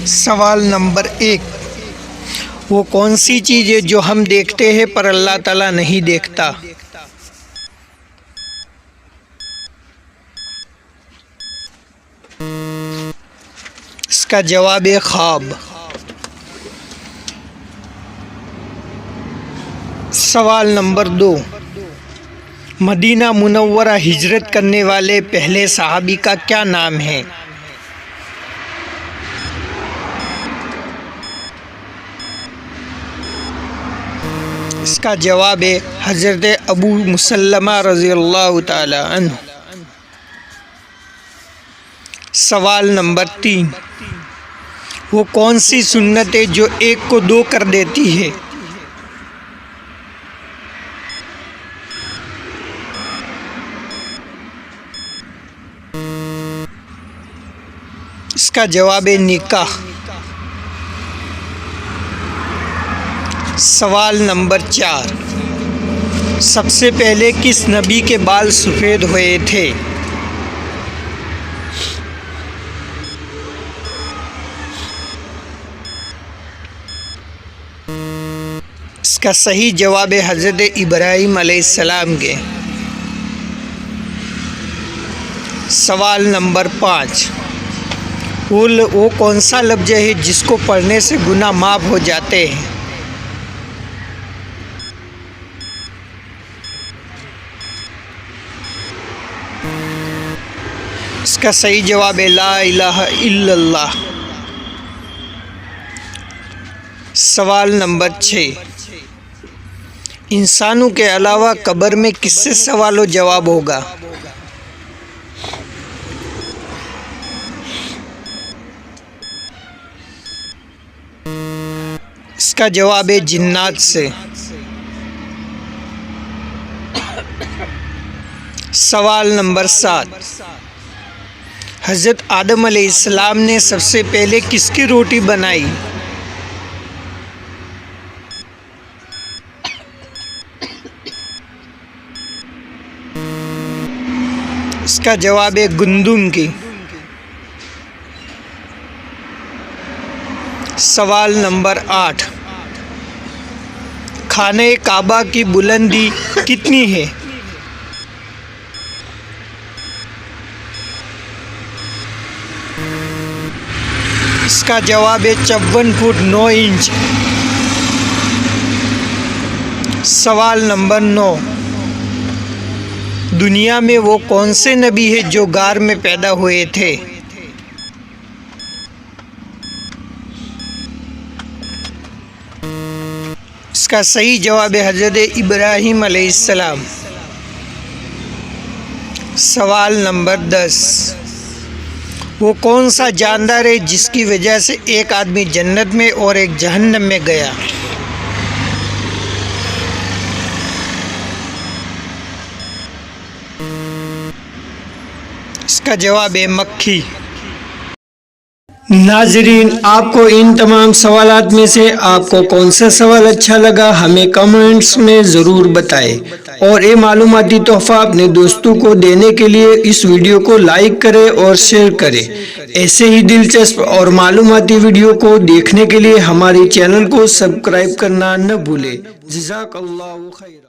سوال نمبر 1، وہ کون سی چیز ہے جو ہم دیکھتے ہیں پر اللہ تعالیٰ نہیں دیکھتا؟ اس کا جواب ہے خواب۔ سوال نمبر 2، مدینہ منورہ ہجرت کرنے والے پہلے صحابی کا کیا نام ہے؟ اس کا جواب ہے حضرت ابو مسلمہ رضی اللہ تعالی عنہ۔ سوال نمبر 3، وہ کون سی سنت ہے جو 1 کو 2 کر دیتی ہے؟ اس کا جواب ہے نکاح۔ سوال نمبر 4، سب سے پہلے کس نبی کے بال سفید ہوئے تھے؟ اس کا صحیح جواب ہے حضرت ابراہیم علیہ السلام کے۔ سوال نمبر 5، وہ کون سا لفظ ہے جس کو پڑھنے سے گناہ معاف ہو جاتے ہیں؟ اس کا صحیح جواب ہے لا الہ الا اللہ۔ سوال نمبر 6، انسانوں کے علاوہ قبر میں کس سے سوال و جواب ہوگا؟ اس کا جواب ہے جنات سے۔ سوال نمبر 7، حضرت آدم علیہ السلام نے سب سے پہلے کس کی روٹی بنائی؟ اس کا جواب ہے گندم کی۔ سوال نمبر 8، خانہ کعبہ کی بلندی کتنی ہے؟ اس کا جواب ہے 54 فٹ 9 انچ۔ سوال نمبر 9، دنیا میں وہ کون سے نبی ہیں جو غار میں پیدا ہوئے تھے؟ اس کا صحیح جواب ہے حضرت ابراہیم علیہ السلام۔ سوال نمبر 10، وہ کون سا جاندار ہے جس کی وجہ سے ایک آدمی جنت میں اور ایک جہنم میں گیا؟ اس کا جواب ہے مکھی۔ ناظرین، آپ کو ان تمام سوالات میں سے آپ کو کون سا سوال اچھا لگا ہمیں کمنٹس میں ضرور بتائیں، اور یہ معلوماتی تحفہ اپنے دوستوں کو دینے کے لیے اس ویڈیو کو لائک کریں اور شیئر کریں۔ ایسے ہی دلچسپ اور معلوماتی ویڈیو کو دیکھنے کے لیے ہمارے چینل کو سبسکرائب کرنا نہ بھولیں۔ جزاک اللہ خیر۔